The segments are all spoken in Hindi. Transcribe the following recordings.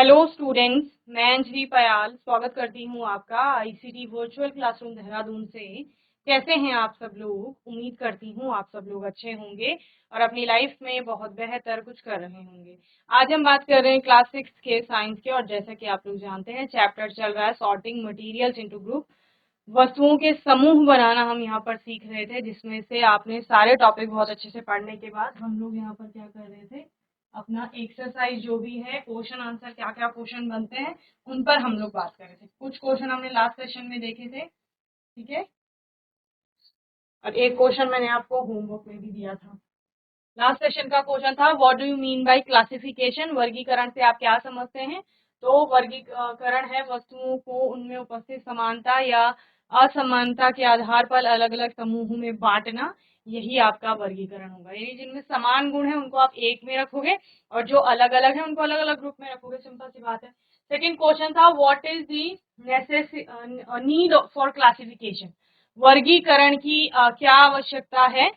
हेलो स्टूडेंट्स, मैं अंजलि पयाल स्वागत करती हूँ आपका आईसीटी वर्चुअल क्लासरूम देहरादून से। कैसे हैं आप सब लोग? उम्मीद करती हूँ आप सब लोग अच्छे होंगे और अपनी लाइफ में बहुत बेहतर कुछ कर रहे होंगे। आज हम बात कर रहे हैं क्लास 6 के साइंस के, और जैसा कि आप लोग जानते हैं चैप्टर चल रहा है सॉर्टिंग मटेरियल्स इनटू ग्रुप। वस्तुओं के समूह बनाना हम यहाँ पर सीख रहे थे, जिसमें से आपने सारे टॉपिक बहुत अच्छे से पढ़ने के बाद हम लोग यहाँ पर क्या कर रहे थे, अपना एक्सरसाइज जो भी है, क्वेश्चन आंसर क्या क्या क्वेश्चन बनते हैं उन पर हम लोग बात कर रहे थे। कुछ क्वेश्चन हमने लास्ट सेशन में देखे थे, ठीक है, और एक क्वेश्चन मैंने आपको होमवर्क में भी दिया था। लास्ट सेशन का क्वेश्चन था what do you mean by classification, वर्गीकरण से आप क्या समझते हैं? तो वर्गीकरण है वस्तुओं को उनमें उपस्थित समानता या असमानता के आधार पर अलग अलग समूहों में बांटना, यही आपका वर्गीकरण होगा। यानी जिनमें समान गुण है उनको आप एक में रखोगे और जो अलग अलग है उनको अलग अलग ग्रुप में रखोगे। सिंपल सी बात है। सेकेंड क्वेश्चन था what is the need for classification, वर्गीकरण की क्या आवश्यकता है?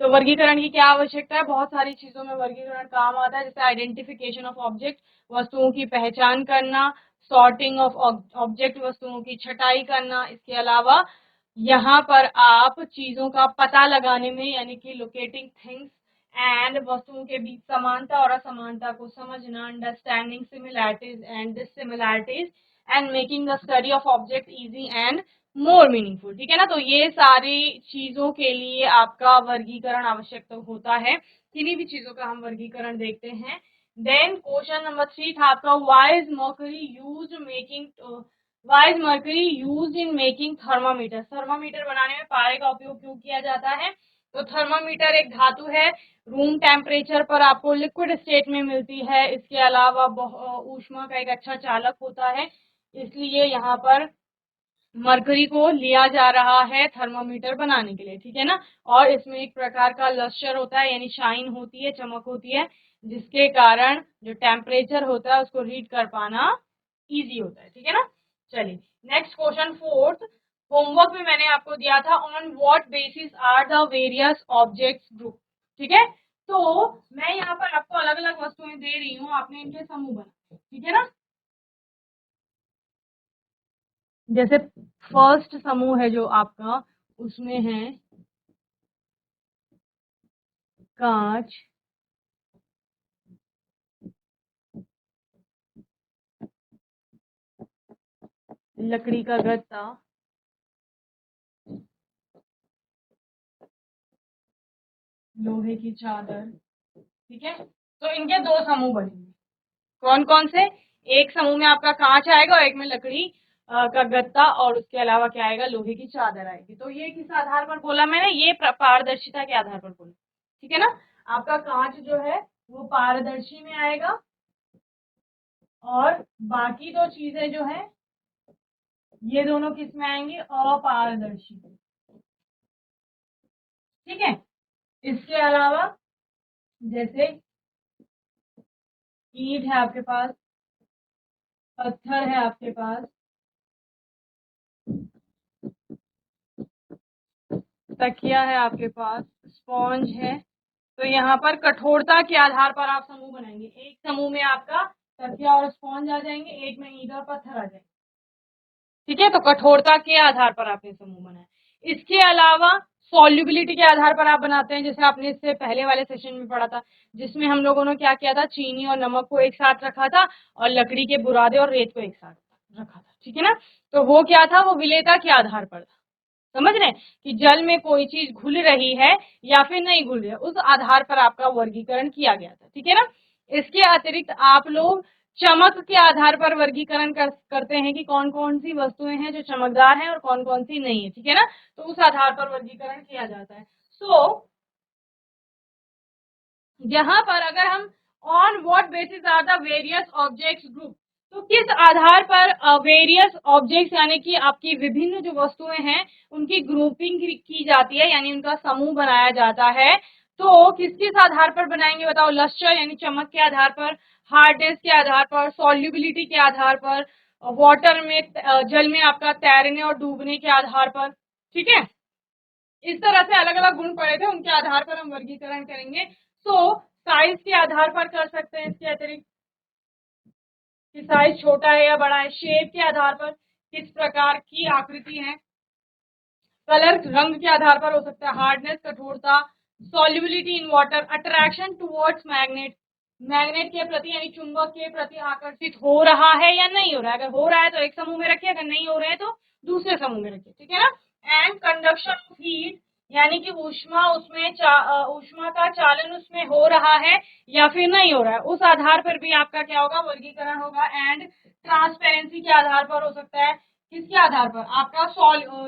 तो वर्गीकरण की क्या आवश्यकता है? बहुत सारी चीजों में वर्गीकरण काम आता है, जैसे आइडेंटिफिकेशन ऑफ ऑब्जेक्ट, वस्तुओं की पहचान करना, सॉर्टिंग ऑफ ऑब्जेक्ट, वस्तुओं की छटाई करना। इसके अलावा यहाँ पर आप चीजों का पता लगाने में, यानी कि लोकेटिंग थिंग्स एंड, वस्तुओं के बीच समानता और असमानता को समझना, understanding similarities and dissimilarities and making the study of object easy and more meaningful. ठीक है ना। तो ये सारी चीजों के लिए आपका वर्गीकरण आवश्यक तो होता है। किन्हीं भी चीजों का हम वर्गीकरण देखते हैं। देन क्वेश्चन नंबर 3 था आपका why is mercury use in making thermometer, thermometer बनाने में पारे का उपयोग क्यों किया जाता है? तो थर्मामीटर एक धातु है, रूम टेम्परेचर पर आपको लिक्विड स्टेट में मिलती है। इसके अलावा ऊष्मा का एक अच्छा चालक होता है, इसलिए यहाँ पर मरकरी को लिया जा रहा है थर्मामीटर बनाने के लिए। ठीक है ना। और इसमें एक प्रकार का लस्टर होता है, यानी शाइन होती है, चमक होती है, जिसके कारण जो टेम्परेचर होता है उसको रीड कर पाना इजी होता है। ठीक है ना। चलिए नेक्स्ट क्वेश्चन फोर्थ, होमवर्क में मैंने आपको दिया था on what basis are the various objects group. ठीक है। तो मैं यहाँ पर आपको अलग अलग वस्तुएं दे रही हूँ, आपने इनके समूह बनाए। ठीक है ना। जैसे फर्स्ट समूह है जो आपका, उसमें है कांच, लकड़ी का गत्ता, लोहे की चादर। ठीक है। तो इनके दो समूह बनेंगे। कौन कौन से? एक समूह में आपका कांच आएगा और एक में लकड़ी का गत्ता, और उसके अलावा क्या आएगा, लोहे की चादर आएगी। तो ये किस आधार पर बोला मैंने? ये पारदर्शिता के आधार पर बोला। ठीक है ना। आपका कांच जो है वो पारदर्शी में आएगा, और बाकी दो चीजें जो है ये दोनों किस में आएंगी? अपारदर्शी। ठीक है। इसके अलावा जैसे ईंट है आपके पास, पत्थर है आपके पास, तकिया है आपके पास, स्पॉन्ज है। तो यहाँ पर कठोरता के आधार पर आप समूह बनाएंगे। एक समूह में आपका तकिया और स्पॉन्ज आ जाएंगे, एक में ईंट और पत्थर आ जाएंगे। ठीक है। तो कठोरता के आधार पर आपने समूह बनाया। इसके अलावा सॉल्युबिलिटी के आधार पर आप बनाते हैं, जैसे आपने इससे पहले वाले सेशन में पढ़ा था, जिसमें हम लोगों ने क्या किया था, चीनी और नमक को एक साथ रखा था और लकड़ी के बुरादे और रेत को एक साथ रखा था। ठीक है ना। तो वो क्या था, वो विलेयता के आधार पर था। समझ रहे हैं कि जल में कोई चीज घुल रही है या फिर नहीं घुल रही है, उस आधार पर आपका वर्गीकरण किया गया था। ठीक है ना। इसके अतिरिक्त आप लोग चमक के आधार पर वर्गीकरण करते हैं कि कौन कौन सी वस्तुएं हैं जो चमकदार हैं और कौन कौन सी नहीं है। ठीक है ना। तो उस आधार पर वर्गीकरण किया जाता है। यहाँ पर अगर हम on what basis are the various objects group, तो किस आधार पर वेरियस ऑब्जेक्ट्स यानी कि आपकी विभिन्न जो वस्तुएं हैं उनकी ग्रुपिंग की जाती है, यानी उनका समूह बनाया जाता है। तो किस किस आधार पर बनाएंगे बताओ? लस्टर यानी चमक के आधार पर, हार्डनेस के आधार पर, सॉल्युबिलिटी के आधार पर, वाटर में जल में आपका तैरने और डूबने के आधार पर। ठीक है। इस तरह से अलग अलग गुण पड़े थे, उनके आधार पर हम वर्गीकरण करेंगे। तो साइज के आधार पर कर सकते हैं। इसके अतिरिक्त कि साइज छोटा है या बड़ा है, शेप के आधार पर किस प्रकार की आकृति है, कलर रंग के आधार पर हो सकता है, हार्डनेस कठोरता, solubility in water, attraction towards magnet, magnet के प्रति यानी चुंबक के प्रति आकर्षित हो रहा है या नहीं हो रहा है, अगर हो रहा है तो एक समूह में रखिए, अगर नहीं हो रहे हैं तो दूसरे समूह में रखिए, ठीक है ना। एंड कंडक्शन ऑफ हीट यानी कि ऊष्मा उसमें ऊष्मा का चालन उसमें हो रहा है या फिर नहीं हो रहा है, उस आधार पर भी आपका क्या होगा, वर्गीकरण होगा। एंड ट्रांसपेरेंसी के आधार पर हो सकता है, किसके आधार पर, आपका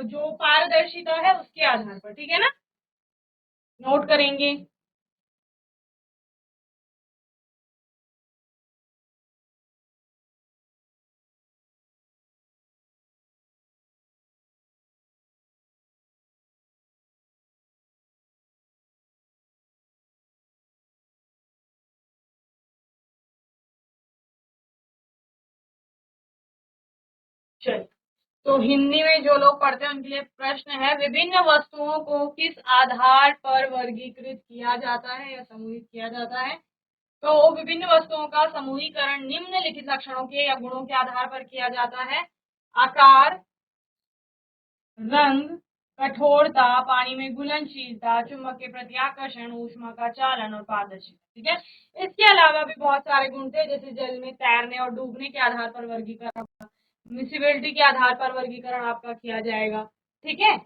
जो पारदर्शिता है उसके आधार पर, ठीक है ना, नोट करेंगे। चलिए, तो हिंदी में जो लोग पढ़ते हैं उनके लिए प्रश्न है, विभिन्न वस्तुओं को किस आधार पर वर्गीकृत किया जाता है या समूहित किया जाता है। तो विभिन्न वस्तुओं का समूहीकरण निम्नलिखित लक्षणों के या गुणों के आधार पर किया जाता है, आकार, रंग, कठोरता, पानी में घुलनशीलता, चुंबक के प्रति आकर्षण, ऊष्मा का चालन और पारदर्शिता, ठीक है। इसके अलावा भी बहुत सारे गुण थे, जैसे जल में तैरने और डूबने के आधार पर वर्गीकरण, मिसिबिलिटी के आधार पर वर्गीकरण आपका किया जाएगा, ठीक है।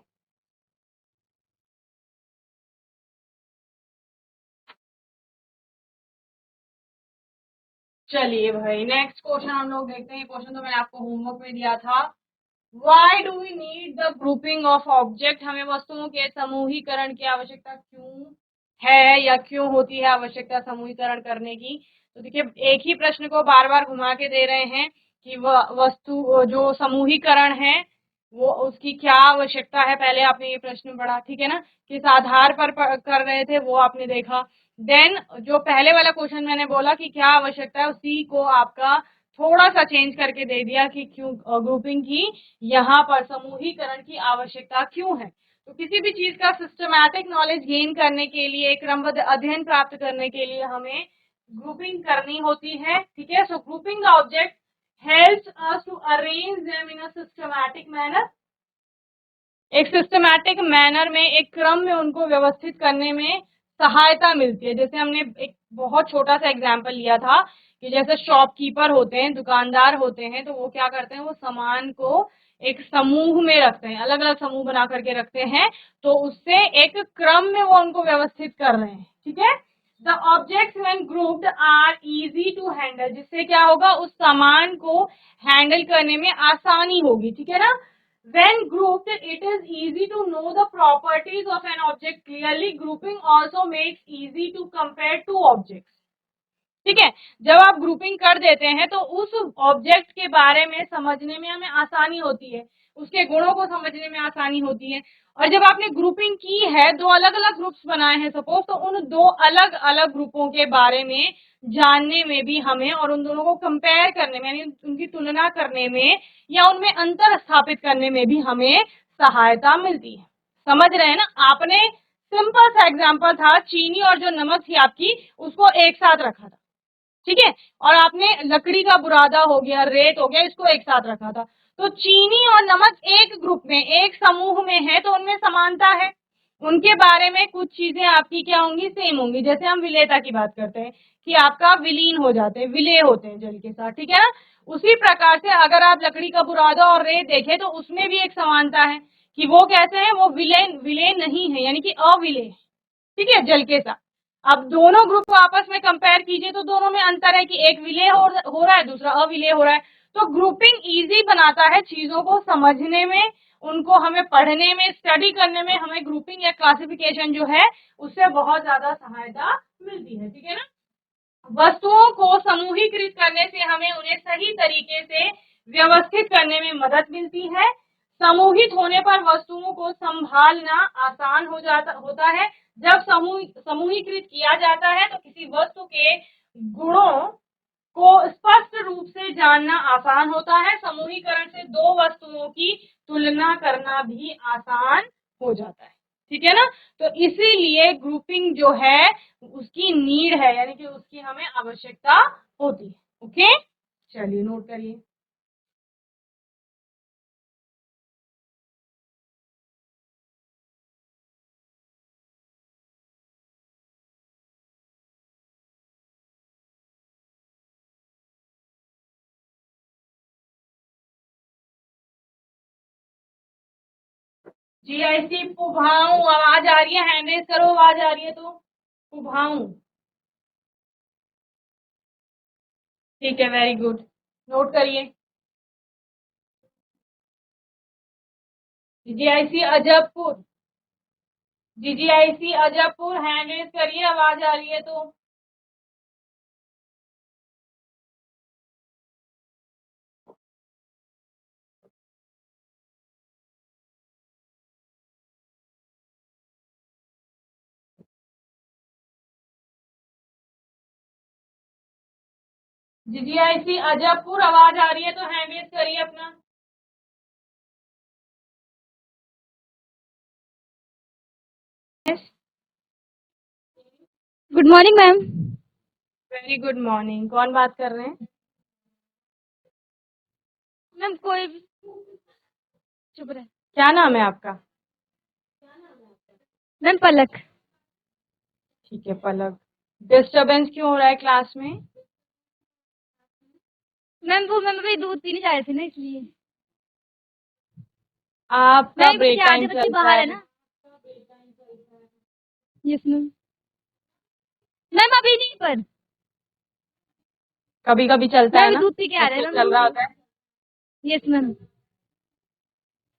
चलिए भाई, नेक्स्ट क्वेश्चन हम लोग देखते हैं। क्वेश्चन तो मैंने आपको होमवर्क में दिया था। Why do we need the grouping of object? हमें वस्तुओं के समूहीकरण की आवश्यकता क्यों है या क्यों होती है आवश्यकता समूहीकरण करने की। तो देखिए, एक ही प्रश्न को बार बार घुमा के दे रहे हैं कि वस्तु जो समूहीकरण है वो उसकी क्या आवश्यकता है। पहले आपने ये प्रश्न पढ़ा, ठीक है ना, किस आधार पर कर रहे थे वो आपने देखा। देन जो पहले वाला क्वेश्चन मैंने बोला कि क्या आवश्यकता है, उसी को आपका थोड़ा सा चेंज करके दे दिया कि क्यों ग्रुपिंग की यहाँ पर समूहीकरण की आवश्यकता क्यों है। तो किसी भी चीज का सिस्टमैटिक नॉलेज गेन करने के लिए, क्रमबद्ध अध्ययन प्राप्त करने के लिए हमें ग्रुपिंग करनी होती है, ठीक है। So grouping the object helps us to arrange them in a systematic manner। एक सिस्टमैटिक मैनर में, एक क्रम में उनको व्यवस्थित करने में सहायता मिलती है। जैसे हमने एक बहुत छोटा सा एग्जाम्पल लिया था कि जैसे शॉपकीपर होते हैं, दुकानदार होते हैं, तो वो क्या करते हैं, वो सामान को एक समूह में रखते हैं, अलग अलग समूह बना करके रखते हैं, तो उससे एक क्रम में वो उनको व्यवस्थित कर रहे हैं, ठीक है। The objects when grouped are easy to handle, जिससे क्या होगा, उस सामान को हैंडल करने में आसानी होगी, ठीक है ना। When grouped, it is easy to know the properties of an object clearly. Grouping also makes easy to compare two objects. ठीक है, जब आप ग्रुपिंग कर देते हैं तो उस ऑब्जेक्ट के बारे में समझने में हमें आसानी होती है, उसके गुणों को समझने में आसानी होती है। और जब आपने ग्रुपिंग की है, दो अलग अलग ग्रुप्स बनाए हैं सपोज, तो उन दो अलग अलग ग्रुपों के बारे में जानने में भी हमें, और उन दोनों को कंपेयर करने में यानी उनकी तुलना करने में या उनमें अंतर स्थापित करने में भी हमें सहायता मिलती है। समझ रहे हैं ना। आपने सिंपल सा एग्जाम्पल था, चीनी और जो नमक थी आपकी, उसको एक साथ रखा था, ठीक है, और आपने लकड़ी का बुरादा हो गया, रेत हो गया, इसको एक साथ रखा था। तो चीनी और नमक एक ग्रुप में, एक समूह में है, तो उनमें समानता है, उनके बारे में कुछ चीजें आपकी क्या होंगी, सेम होंगी। जैसे हम विलेयता की बात करते हैं कि आपका विलीन हो जाते हैं, विलेय होते हैं जल के साथ, ठीक है ना। उसी प्रकार से अगर आप लकड़ी का बुरादा और रेत देखें तो उसमें भी एक समानता है कि वो कैसे हैं, वो विलेय विलेय नहीं है, यानी कि अविलेय, ठीक है, जल के साथ। अब दोनों ग्रुप को आपस में कंपेयर कीजिए तो दोनों में अंतर है कि एक विलेय हो रहा है, दूसरा अविलेय हो रहा है। तो ग्रुपिंग इजी बनाता है चीजों को समझने में, उनको हमें पढ़ने में, स्टडी करने में हमें ग्रुपिंग या क्लासिफिकेशन जो है उससे बहुत ज्यादा सहायता मिलती है, ठीक है ना। वस्तुओं को समूहीकृत करने से हमें उन्हें सही तरीके से व्यवस्थित करने में मदद मिलती है। समूहित होने पर वस्तुओं को संभालना आसान होता है। जब समूहीकृत किया जाता है तो किसी वस्तु के गुणों को स्पष्ट रूप से जानना आसान होता है। समूहीकरण से दो वस्तुओं की तुलना करना भी आसान हो जाता है, ठीक है ना। तो इसीलिए ग्रुपिंग जो है उसकी नीड है, यानी कि उसकी हमें आवश्यकता होती है। ओके, चलिए नोट करिए। GIC पुभाऊ, आवाज आ रही है? हैंड रेज करो, आवाज आ रही है तो। पुभाऊ, ठीक है, वेरी गुड। नोट करिए। GIC Ajabpur, GIC Ajabpur, hand raise करिए, आवाज आ रही है तो। GIC अजबपुर, आवाज आ रही है तो हैंड रेज करिए अपना। Good morning ma'am. Very good morning. कौन बात कर रहे हैं? मैम कोई भी चुप रहे। क्या नाम है आपका? मैम पलक। ठीक है पलक। डिस्टरबेंस क्यों हो रहा है क्लास में? मैम वो मैम अभी दूध पीने जा रहे थे ना, इसलिए। आपका नहीं, ब्रेक बच्चे टाइम आधे चल बच्चे रहा बाहर है है। ना। Yes ma'am. मैम अभी नहीं, पर कभी कभी चलता मैं है अभी ना, दूध पी के आ रहे जब हैं चल रहा होता है। Yes ma'am.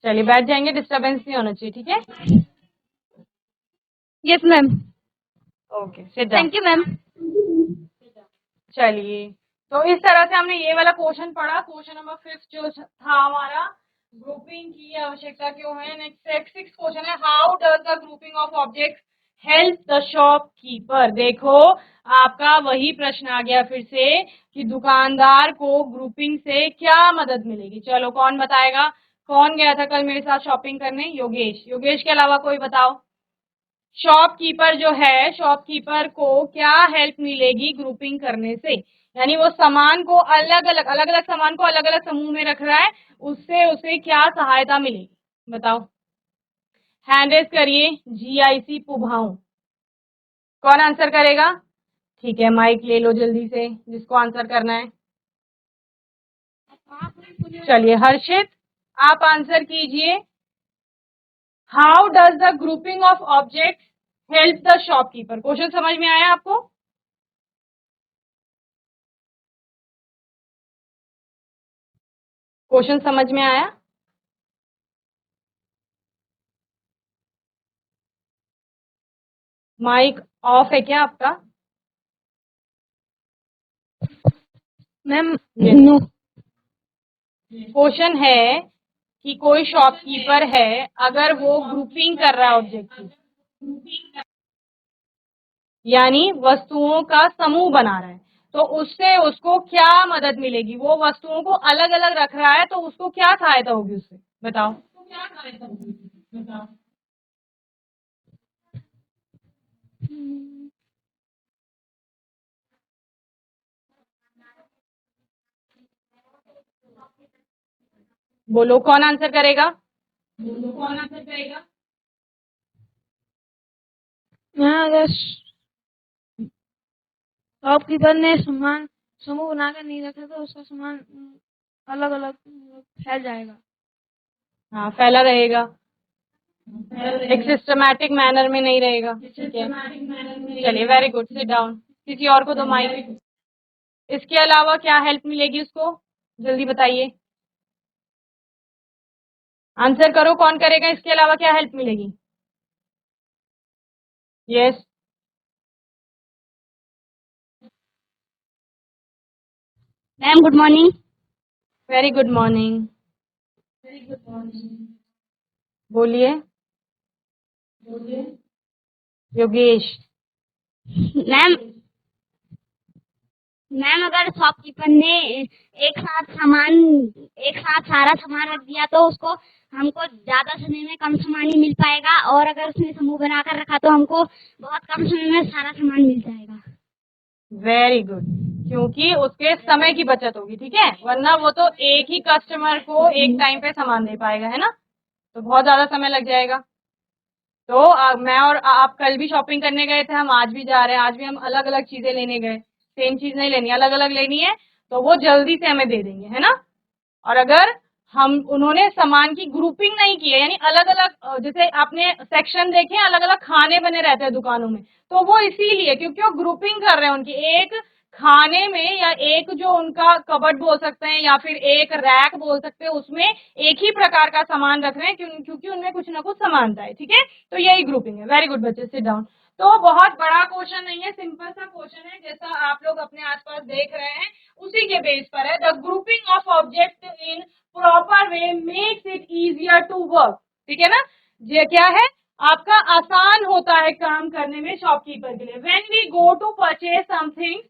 चलिए बैठ जाएंगे, डिस्टरबेंस नहीं होना चाहिए, ठीक है? Yes ma'am. Okay, sit down. Thank you ma'am. चलिए, तो इस तरह से हमने ये वाला क्वेश्चन पढ़ा। क्वेश्चन नंबर 5 जो था हमारा, ग्रुपिंग की आवश्यकता क्यों है। नेक्स्ट 6 क्वेश्चन है, how does the grouping of objects help the shopkeeper. देखो, आपका वही प्रश्न आ गया फिर से कि दुकानदार को ग्रुपिंग से क्या मदद मिलेगी। चलो कौन बताएगा? कौन गया था कल मेरे साथ शॉपिंग करने? योगेश। योगेश के अलावा कोई बताओ। शॉपकीपर जो है, शॉपकीपर को क्या हेल्प मिलेगी ग्रुपिंग करने से? यानी वो सामान को अलग अलग सामान को अलग अलग समूह में रख रहा है, उससे उसे क्या सहायता मिलेगी? बताओ, हैंड रेज करिए। GIC पुभाऊ, कौन आंसर करेगा? ठीक है, माइक ले लो जल्दी से जिसको आंसर करना है। चलिए हर्षित, आप आंसर कीजिए। How does the grouping of objects help the shopkeeper. Question समझ में आया आपको? क्वेश्चन समझ में आया? माइक ऑफ है क्या आपका? Ma'am no. क्वेश्चन है कि कोई शॉपकीपर है, अगर वो ग्रुपिंग कर रहा है ऑब्जेक्ट की, यानी वस्तुओं का समूह बना रहा है, तो उससे उसको क्या मदद मिलेगी? वो वस्तुओं को अलग अलग रख रहा है, तो उसको क्या सहायता होगी उससे? बताओ। बोलो कौन आंसर करेगा? मैं अगर शॉपकीपर ने सामान समूह बनाकर नहीं रखा तो उसका सामान अलग अलग फैल जाएगा। हाँ, फैला रहेगा, एक सिस्टमैटिक मैनर में नहीं रहेगा। ठीक है, चलिए वेरी गुड, सिट डाउन। किसी और को दो माइक। इसके अलावा क्या हेल्प मिलेगी उसको? जल्दी बताइए, आंसर करो, कौन करेगा? इसके अलावा क्या हेल्प मिलेगी? Yes, ma'am good morning. Very good morning. बोलिए। योगेश। मैम मैम अगर शॉपकीपर ने एक साथ सारा सामान रख दिया तो उसको हमको ज्यादा समय में कम सामान ही मिल पाएगा, और अगर उसने समूह बनाकर रखा तो हमको बहुत कम समय में सारा सामान मिल जाएगा। वेरी गुड, क्योंकि उसके समय की बचत होगी, ठीक है, वरना वो तो एक ही कस्टमर को एक टाइम पे सामान दे पाएगा, है ना, तो बहुत ज्यादा समय लग जाएगा। तो मैं और आप कल भी शॉपिंग करने गए थे, हम आज भी जा रहे हैं, आज भी हम अलग अलग चीजें लेने गए, सेम चीज नहीं लेनी, अलग अलग लेनी है, तो वो जल्दी से हमें दे देंगे, है ना। और अगर हम उन्होंने सामान की ग्रुपिंग नहीं की है, यानी अलग अलग, जैसे आपने सेक्शन देखे अलग अलग खाने बने रहते हैं दुकानों में, तो वो इसीलिए क्योंकि वो ग्रुपिंग कर रहे हैं उनकी, एक खाने में या एक जो उनका कबर्ड बोल सकते हैं या फिर एक रैक बोल सकते हैं, उसमें एक ही प्रकार का सामान रख रहे हैं क्योंकि उनमें कुछ ना कुछ समानता है, ठीक है, तो यही ग्रुपिंग है। वेरी गुड बच्चे, सिट डाउन। तो बहुत बड़ा क्वेश्चन नहीं है, सिंपल सा क्वेश्चन है, जैसा आप लोग अपने आसपास देख रहे हैं उसी के बेस पर है। The grouping of object in proper way makes it easier to work, ठीक है ना, ये क्या है, आपका आसान होता है काम करने में शॉपकीपर के लिए। When we go to purchase something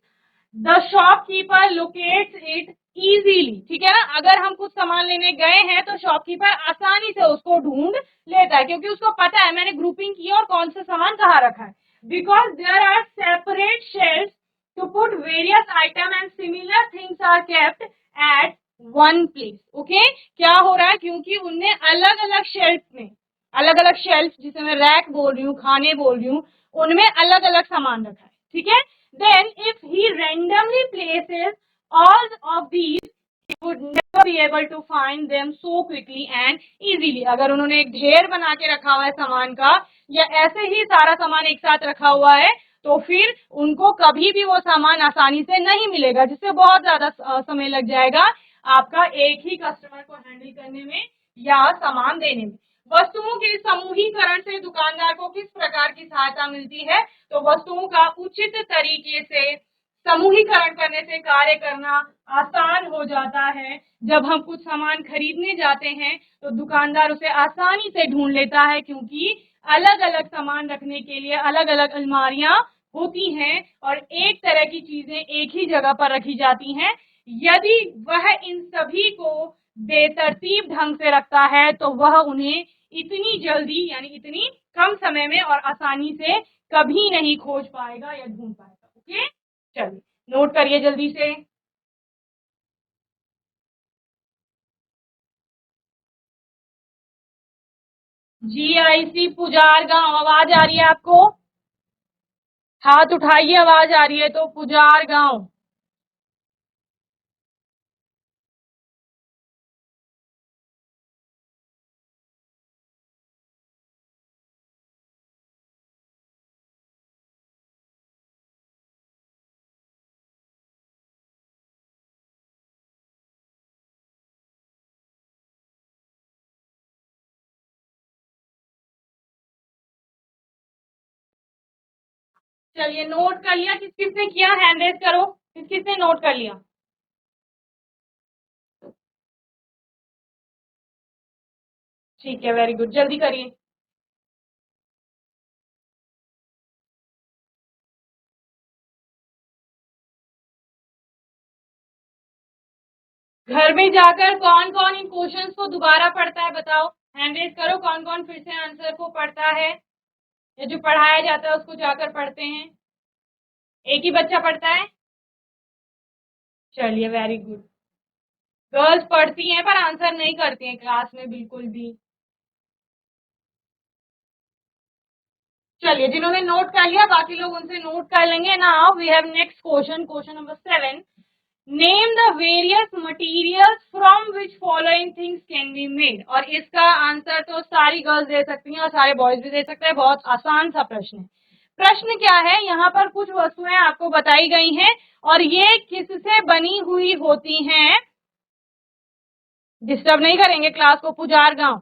the shopkeeper locates it easily, ठीक है ना, अगर हम कुछ सामान लेने गए हैं तो शॉपकीपर आसानी से उसको ढूंढ लेता है क्योंकि उसको पता है मैंने ग्रुपिंग की और कौन सा सामान कहाँ रखा है। Because there are separate shelf to put various item and similar things are kept at one place, okay, क्या हो रहा है, क्योंकि उनने अलग अलग शेल्फ में, अलग अलग शेल्फ जिसे मैं रैक बोल रही हूँ, खाने बोल रही हूँ, उनमें अलग अलग सामान रखा है, ठीक है। then if he randomly places all of these he would never be able to find them so quickly and easily। अगर उन्होंने एक ढेर बना के रखा हुआ है सामान का या ऐसे ही सारा सामान एक साथ रखा हुआ है तो फिर उनको कभी भी वो सामान आसानी से नहीं मिलेगा, जिससे बहुत ज्यादा समय लग जाएगा आपका एक ही कस्टमर को हैंडल करने में या सामान देने में। वस्तुओं के समूहीकरण से दुकानदार को किस प्रकार की सहायता मिलती है, तो वस्तुओं का उचित तरीके से समूहीकरण करने से कार्य करना आसान हो जाता है। जब हम कुछ सामान खरीदने जाते हैं तो दुकानदार उसे आसानी से ढूंढ लेता है क्योंकि अलग अलग सामान रखने के लिए अलग अलग अलमारियां होती हैं और एक तरह की चीजें एक ही जगह पर रखी जाती हैं। यदि वह इन सभी को बेतरतीब ढंग से रखता है तो वह उन्हें इतनी जल्दी यानी इतनी कम समय में और आसानी से कभी नहीं खोज पाएगा या ढूंढ पाएगा। ओके, चलिए नोट करिए जल्दी से। GIC पुजार गांव, आवाज आ रही है आपको? हाथ उठाइए, आवाज आ रही है तो। पुजार गांव, चलिए नोट कर लिया, किस किसने किया हैंड रेज करो, किस किसने नोट कर लिया? ठीक है, वेरी गुड, जल्दी करिए। घर में जाकर कौन कौन इन क्वेश्चंस को दोबारा पढ़ता है बताओ, हैंड रेज करो, कौन कौन फिर से आंसर को पढ़ता है या जो पढ़ाया जाता है उसको जाकर पढ़ते हैं? एक ही बच्चा पढ़ता है? चलिए वेरी गुड। गर्ल्स पढ़ती हैं पर आंसर नहीं करती हैं क्लास में बिल्कुल भी। चलिए जिन्होंने नोट कर लिया बाकी लोग उनसे नोट कर लेंगे। Now we have next question, question number 7। Name the various materials from which following things can be made. और इसका आंसर तो सारी गर्ल्स दे सकती हैं और सारे बॉयज भी दे सकते हैं, बहुत आसान सा प्रश्न है। प्रश्न क्या है, यहाँ पर कुछ वस्तुएं आपको बताई गई हैं और ये किससे बनी हुई होती हैं, डिस्टर्ब नहीं करेंगे क्लास को। पुजार गांव,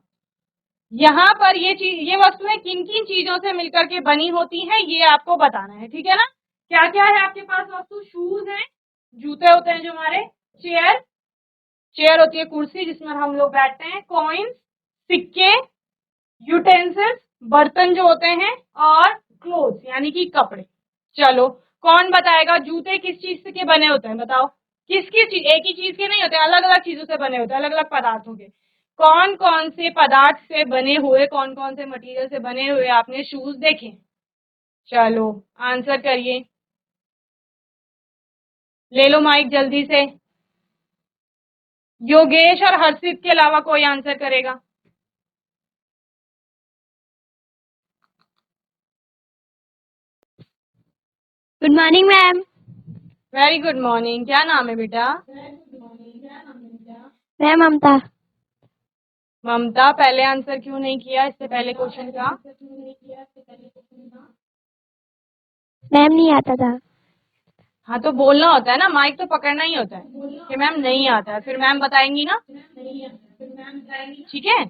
यहाँ पर ये वस्तुएं किन किन चीजों से मिलकर के बनी होती हैं ये आपको बताना है, ठीक है ना। क्या क्या है आपके पास वस्तु? शूज है, जूते होते हैं जो हमारे, चेयर, चेयर होती है कुर्सी जिसमें हम लोग बैठते हैं, कॉइन्स, सिक्के, यूटेंसिल्स, बर्तन जो होते हैं, और क्लोथ्स यानी कि कपड़े। चलो कौन बताएगा जूते किस चीज के बने होते हैं, बताओ। किसकी चीज, एक ही चीज के नहीं होते, अलग अलग चीजों से बने होते हैं, अलग अलग पदार्थों के। कौन कौन से पदार्थ से बने हुए, कौन कौन से मटेरियल से बने हुए आपने शूज देखे? चलो आंसर करिए। ले लो माइक जल्दी से। योगेश और हर्षित के अलावा कोई आंसर करेगा? Good morning ma'am. Very good morning. क्या नाम है बेटा? मैम ममता। ममता, पहले आंसर क्यों नहीं किया इससे पहले क्वेश्चन का? मैम नहीं आता था। हाँ तो बोलना होता है ना, माइक तो पकड़ना ही होता है कि मैम नहीं आता है, फिर मैम बताएंगी ना। ठीक है।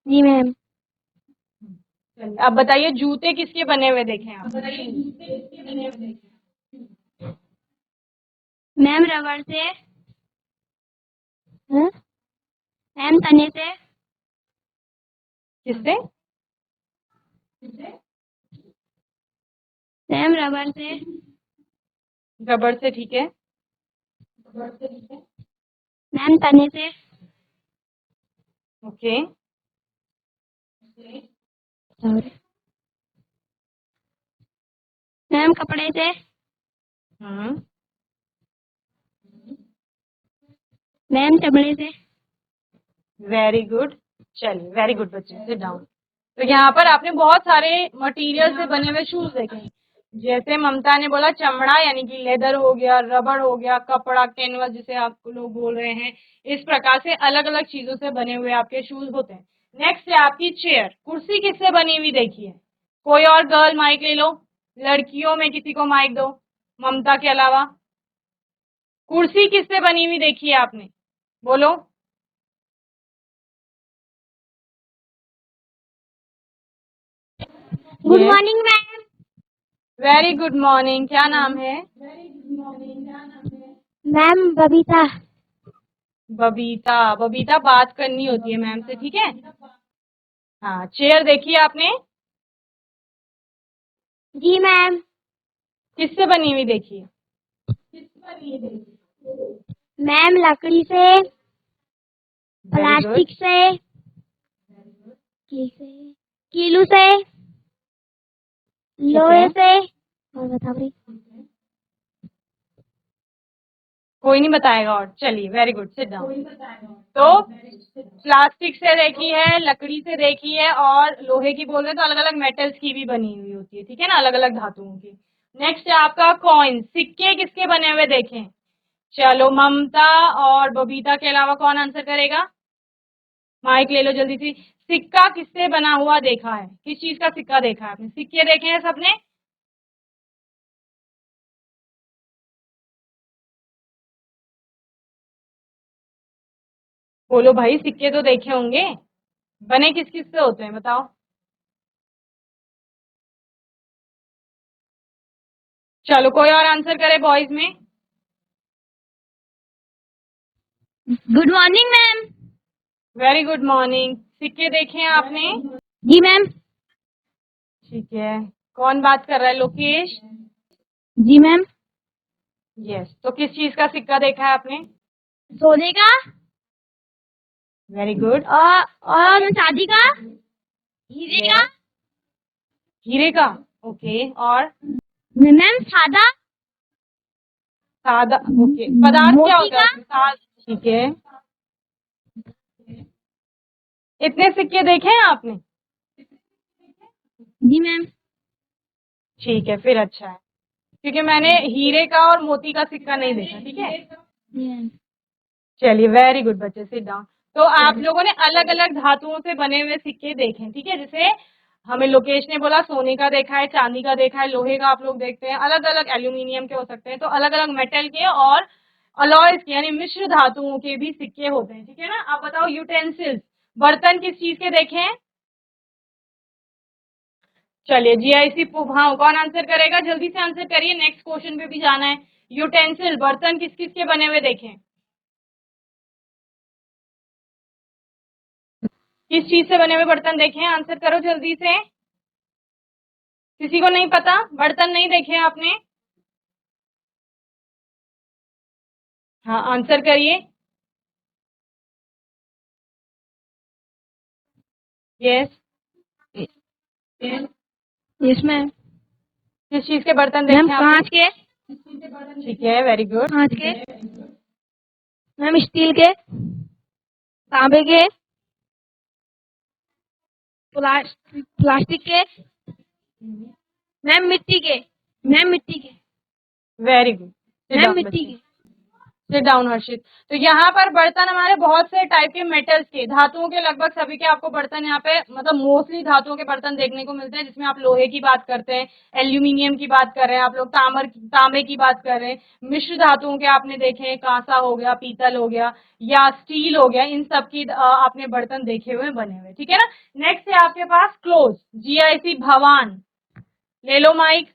जी मैम। चलिए अब बताइए, जूते किसके बने हुए देखे आप? मैम रबड़ से। हाँ? मैम तने से। किससे? मैम रबड़ से। रबड़ से, ठीक है। मैम तने से। ओके। मैम कपड़े से। हम्म। मैम चमड़े से। Very good. चलिए, वेरी गुड बच्चे, सिट डाउन। तो यहाँ पर आपने बहुत सारे मटेरियल से बने हुए शूज देखे हैं। जैसे ममता ने बोला चमड़ा यानी कि लेदर हो गया, रबड़ हो गया, कपड़ा, कैनवस जिसे आप लोग बोल रहे हैं। इस प्रकार से अलग अलग चीजों से बने हुए आपके शूज होते हैं। नेक्स्ट है आपकी चेयर। कुर्सी किससे बनी हुई देखी है? कोई और गर्ल माइक ले लो। लड़कियों में किसी को माइक दो, ममता के अलावा। कुर्सी किससे बनी हुई देखी है आपने? बोलो। Good morning ma'am. Very good morning. क्या नाम है? मैम बबीता। बबीता। बबीता, बात करनी होती है मैम से, ठीक है। हाँ, चेयर देखी है आपने? जी मैम। किससे बनी हुई देखी है? मैम लकड़ी से, वेरी गुड। प्लास्टिक से, कीलू से, ठीक लोहे है। से। और बता रही। कोई नहीं बताएगा और। चलिए, वेरी गुड, सिट डाउन। तो प्लास्टिक से देखी है, लकड़ी से देखी है, और लोहे की बोल रहे हैं तो अलग अलग मेटल्स की भी बनी हुई होती है, ठीक है ना, अलग अलग धातुओं की। नेक्स्ट है आपका कॉइन। सिक्के किसके बने हुए देखें? चलो, ममता और बबीता के अलावा कौन आंसर करेगा? माइक ले लो जल्दी से। सिक्का किससे बना हुआ देखा है? किस चीज का सिक्का देखा है आपने? सिक्के देखे हैं सबने? बोलो भाई, सिक्के तो देखे होंगे। बने किस किस से होते हैं बताओ? चलो, कोई और आंसर करे बॉयज में? Good morning ma'am. Very good morning. सिक्के देखे हैं आपने? जी मैम। ठीक है। कौन बात कर रहा है? लोकेश। जी मैम। यस, तो किस चीज का सिक्का देखा है आपने? सोने का। Very good. और चांदी का। हीरे का। हीरे का। ओके। और? मैम सादा। सादा। ओके, पदार्थ क्या मोती होता है का। उसमें? ठीक है। इतने सिक्के देखे हैं आपने? जी मैम। ठीक है, फिर अच्छा है, क्योंकि मैंने हीरे का और मोती का सिक्का नहीं देखा, ठीक है। चलिए, वेरी गुड बच्चे, सिट डाउन। तो आप लोगों ने अलग अलग धातुओं से बने हुए सिक्के देखे, ठीक है। जैसे हमें लोकेश ने बोला सोने का देखा है, चांदी का देखा है, लोहे का आप लोग देखते हैं, अलग अलग एल्यूमिनियम के हो सकते हैं, तो अलग अलग मेटल के और अलॉयज के यानी मिश्र धातुओं के भी सिक्के होते हैं, ठीक है ना। आप बताओ, यूटेंसिल्स, बर्तन किस चीज के देखे हैं? चलिए, जीआईसी। हाँ, कौन आंसर करेगा? जल्दी से आंसर करिए, नेक्स्ट क्वेश्चन पे भी जाना है। यूटेंसिल, बर्तन किस किस के बने हुए देखें? किस चीज से बने हुए बर्तन देखे? आंसर करो जल्दी से। किसी को नहीं पता? बर्तन नहीं देखे आपने? हाँ, आंसर करिए। यस। Yes ma'am. किस चीज के बर्तन मैम देखे आपने? कांच के। ठीक है, वेरी गुड। कांच के, मैम स्टील के, तांबे के, प्लास्टिक के, मैम मिट्टी के, मैम मिट्टी के, वेरी गुड। मैम मिट्टी के। सिट डाउन हर्षित। तो यहाँ पर बर्तन हमारे बहुत से टाइप के मेटल्स के, धातुओं के लगभग सभी के आपको बर्तन यहाँ पे मतलब मोस्टली धातुओं के बर्तन देखने को मिलते हैं, जिसमें आप लोहे की बात करते हैं, एल्यूमिनियम की बात कर रहे हैं, आप लोग तांबे की बात कर रहे हैं, मिश्र धातुओं के आपने देखे हैं, कांसा हो गया, पीतल हो गया या स्टील हो गया, इन सब की आपने बर्तन देखे हुए बने हुए। ठीक है ना। नेक्स्ट है आपके पास क्लोज, GIC भवान, ले लो माइक।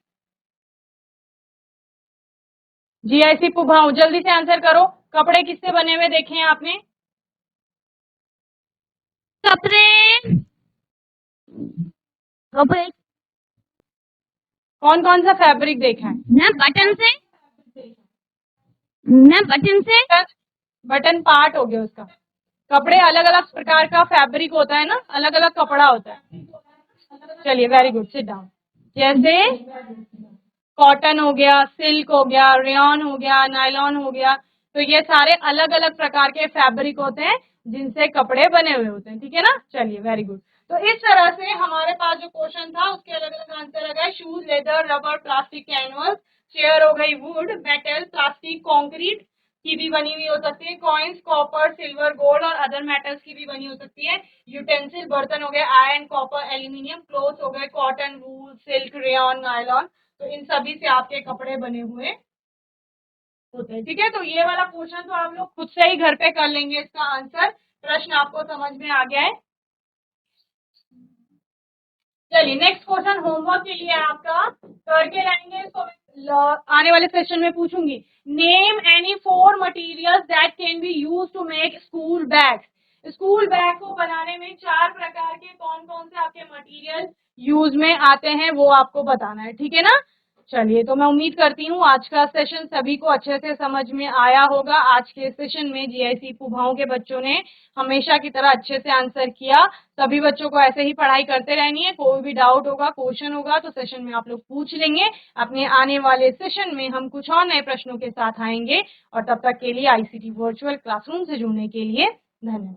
GIC पुभाऊ, जल्दी से आंसर करो। कपड़े किससे बने हुए देखे हैं आपने? कपड़े, कपड़े, कौन कौन सा फैब्रिक देखा है? मैम बटन से, मैम बटन से, बटन पार्ट हो गया उसका। कपड़े अलग अलग प्रकार का फैब्रिक होता है ना, अलग अलग कपड़ा होता है। चलिए, वेरी गुड, सिट डाउन। जैसे कॉटन हो गया, सिल्क हो गया, रेयन हो गया, नायलॉन हो गया, तो ये सारे अलग अलग प्रकार के फैब्रिक होते हैं जिनसे कपड़े बने हुए होते हैं। ठीक है ना। चलिए, वेरी गुड। तो इस तरह से हमारे पास जो क्वेश्चन था उसके अलग अलग आंसर आ गए। Shoes, leather, rubber, plastic, canvas. Chair हो गई वुड, मेटल, प्लास्टिक, कॉन्क्रीट की भी बनी हुई हो सकती है। कॉइन्स, कॉपर, सिल्वर, गोल्ड और अदर मेटल्स की भी बनी हो सकती है। यूटेंसिल, बर्तन हो गए आयरन, कॉपर, एल्यूमिनियम। क्लोथ्स हो गए कॉटन, वूल, सिल्क, रेयन, नायलॉन। तो इन सभी से आपके कपड़े बने हुए होते हैं। ठीक है। तो ये वाला क्वेश्चन तो आप लोग खुद से ही घर पे कर लेंगे इसका आंसर। प्रश्न आपको समझ में आ गया है। चलिए, नेक्स्ट क्वेश्चन होमवर्क के लिए आपका करके लाएंगे, तो आने वाले सेशन में पूछूंगी। Name any 4 materials that can be use to make school bag. School bag को बनाने में 4 प्रकार के कौन कौन से आपके मटेरियल यूज में आते हैं वो आपको बताना है। ठीक है ना। चलिए, तो मैं उम्मीद करती हूँ आज का सेशन सभी को अच्छे से समझ में आया होगा। आज के सेशन में GIC पुभाओं के बच्चों ने हमेशा की तरह अच्छे से आंसर किया। सभी बच्चों को ऐसे ही पढ़ाई करते रहनी है। कोई भी डाउट होगा, क्वेश्चन होगा तो सेशन में आप लोग पूछ लेंगे। अपने आने वाले सेशन में हम कुछ और नए प्रश्नों के साथ आएंगे, और तब तक के लिए ICT वर्चुअल क्लासरूम से जुड़ने के लिए धन्यवाद।